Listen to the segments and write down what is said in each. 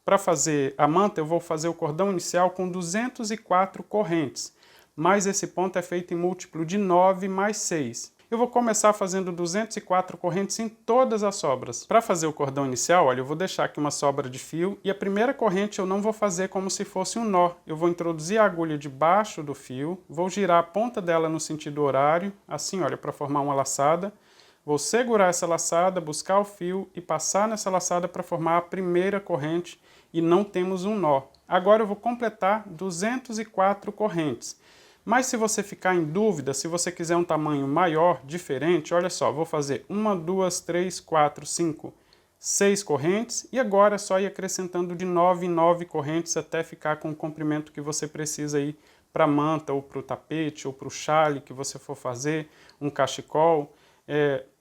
Para fazer a manta, eu vou fazer o cordão inicial com 204 correntes, mas esse ponto é feito em múltiplo de 9 mais 6. Eu vou começar fazendo 204 correntes em todas as sobras. Para fazer o cordão inicial, olha, eu vou deixar aqui uma sobra de fio e a primeira corrente eu não vou fazer como se fosse um nó. Eu vou introduzir a agulha debaixo do fio, vou girar a ponta dela no sentido horário, assim, olha, para formar uma laçada. Vou segurar essa laçada, buscar o fio e passar nessa laçada para formar a primeira corrente e não temos um nó. Agora eu vou completar 204 correntes. Mas se você ficar em dúvida, se você quiser um tamanho maior, diferente, olha só, vou fazer 1, 2, 3, 4, 5, 6 correntes e agora é só ir acrescentando de 9 em 9 correntes até ficar com o comprimento que você precisa aí para a manta ou para o tapete ou para o chale que você for fazer, um cachecol.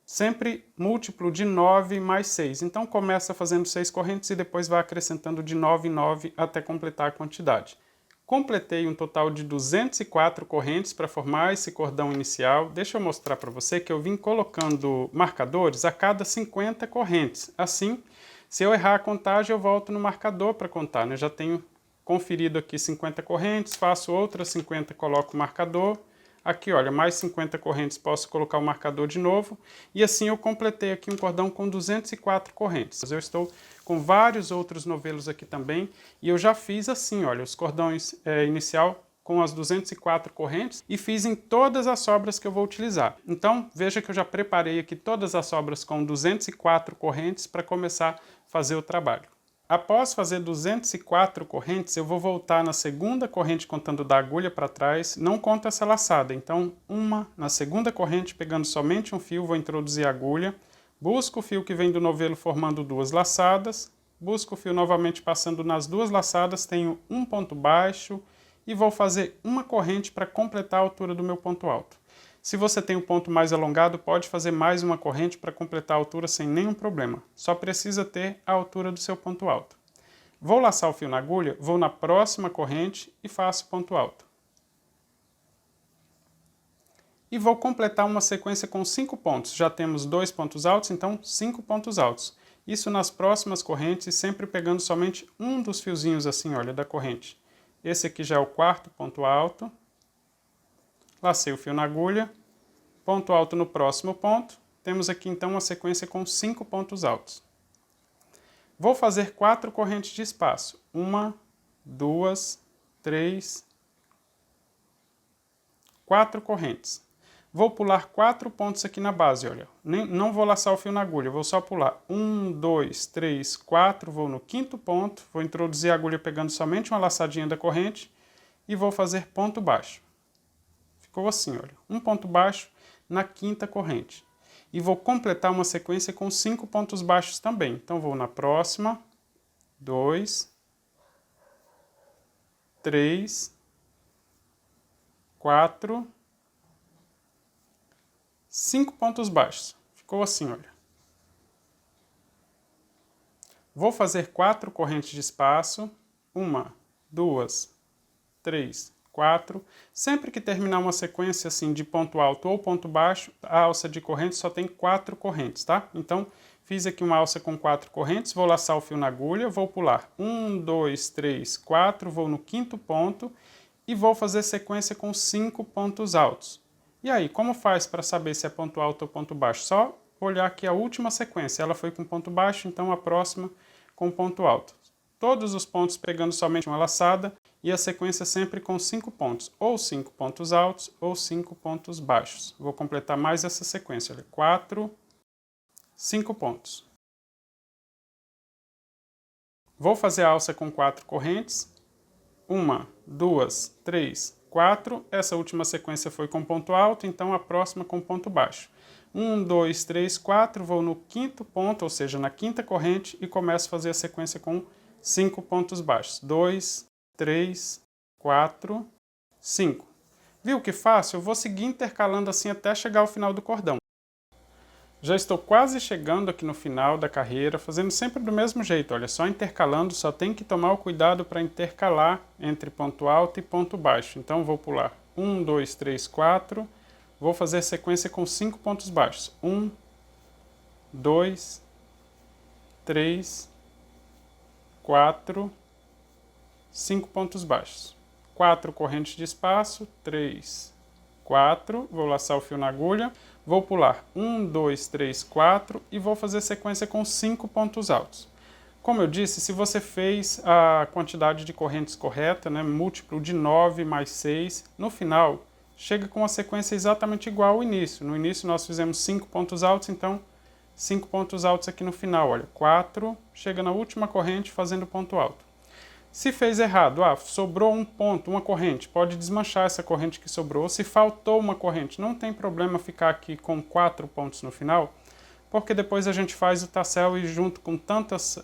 Sempre múltiplo de 9 mais 6. Então começa fazendo 6 correntes e depois vai acrescentando de 9 em 9 até completar a quantidade. Completei um total de 204 correntes para formar esse cordão inicial. Deixa eu mostrar para você que eu vim colocando marcadores a cada 50 correntes. Assim, se eu errar a contagem, eu volto no marcador para contar, né? Já tenho conferido aqui 50 correntes, faço outras 50, coloco o marcador. Aqui, olha, mais 50 correntes, posso colocar o marcador de novo. E assim eu completei aqui um cordão com 204 correntes. Eu estou com vários outros novelos aqui também. E eu já fiz assim, olha, os cordões inicial com as 204 correntes. E fiz em todas as sobras que eu vou utilizar. Então, veja que eu já preparei aqui todas as sobras com 204 correntes para começar a fazer o trabalho. Após fazer 204 correntes, eu vou voltar na segunda corrente contando da agulha para trás, não conta essa laçada. Então, na segunda corrente, pegando somente um fio, vou introduzir a agulha, busco o fio que vem do novelo formando duas laçadas, busco o fio novamente passando nas duas laçadas, tenho um ponto baixo e vou fazer uma corrente para completar a altura do meu ponto alto. Se você tem um ponto mais alongado, pode fazer mais uma corrente para completar a altura sem nenhum problema. Só precisa ter a altura do seu ponto alto. Vou laçar o fio na agulha, vou na próxima corrente e faço ponto alto. E vou completar uma sequência com 5 pontos. Já temos 2 pontos altos, então 5 pontos altos. Isso nas próximas correntes, sempre pegando somente um dos fiozinhos assim, olha, da corrente. Esse aqui já é o quarto ponto alto. Lacei o fio na agulha, ponto alto no próximo ponto, temos aqui então uma sequência com 5 pontos altos. Vou fazer 4 correntes de espaço, 1, 2, 3, 4 correntes. Vou pular 4 pontos aqui na base, olha, não vou laçar o fio na agulha, vou só pular 1, 2, 3, 4, vou no quinto ponto, vou introduzir a agulha pegando somente uma laçadinha da corrente e vou fazer ponto baixo. Ficou assim, olha, um ponto baixo na quinta corrente. E vou completar uma sequência com 5 pontos baixos também. Então, vou na próxima, 2, 3, 4, 5 pontos baixos. Ficou assim, olha. Vou fazer 4 correntes de espaço, 1, 2, 3, 4. Sempre que terminar uma sequência assim de ponto alto ou ponto baixo, a alça de corrente só tem 4 correntes, tá? Então, fiz aqui uma alça com 4 correntes, vou laçar o fio na agulha, vou pular 1, 2, 3, 4, vou no quinto ponto e vou fazer sequência com 5 pontos altos. E aí, como faz para saber se é ponto alto ou ponto baixo? Só olhar aqui a última sequência, ela foi com ponto baixo, então a próxima com ponto alto. Todos os pontos pegando somente uma laçada e a sequência sempre com 5 pontos, ou 5 pontos altos ou 5 pontos baixos. Vou completar mais essa sequência, olha, 4, 5 pontos. Vou fazer a alça com 4 correntes, 1, 2, 3, 4, essa última sequência foi com ponto alto, então a próxima com ponto baixo. 1, 2, 3, 4, vou no quinto ponto, ou seja, na quinta corrente e começo a fazer a sequência com 5 pontos baixos. 2, 3, 4, 5. Viu que fácil? Eu vou seguir intercalando assim até chegar ao final do cordão. Já estou quase chegando aqui no final da carreira, fazendo sempre do mesmo jeito, olha, só intercalando, só tem que tomar o cuidado para intercalar entre ponto alto e ponto baixo. Então vou pular 1, 2, 3, 4, vou fazer sequência com 5 pontos baixos. 1, 2, 3, 4, 5 pontos baixos. 4 correntes de espaço, 3, 4, vou laçar o fio na agulha, vou pular 1, 2, 3, 4 e vou fazer sequência com 5 pontos altos. Como eu disse, se você fez a quantidade de correntes correta, né, múltiplo de 9 mais 6, no final chega com a sequência exatamente igual ao início. No início nós fizemos 5 pontos altos, então 5 pontos altos aqui no final. Olha, 4, chega na última corrente fazendo ponto alto. Se fez errado, sobrou um ponto, uma corrente, pode desmanchar essa corrente que sobrou. Se faltou uma corrente, não tem problema ficar aqui com 4 pontos no final, porque depois a gente faz o tassel e junto com tantas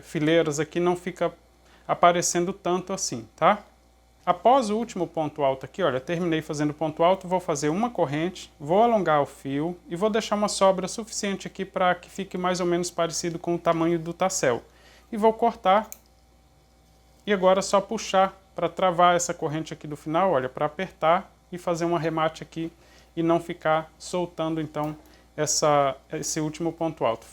fileiras aqui não fica aparecendo tanto assim, tá? Após o último ponto alto aqui, olha, terminei fazendo ponto alto, vou fazer uma corrente, vou alongar o fio e vou deixar uma sobra suficiente aqui para que fique mais ou menos parecido com o tamanho do tassel. E vou cortar. E agora é só puxar para travar essa corrente aqui do final, olha, para apertar e fazer um arremate aqui e não ficar soltando então esse último ponto alto.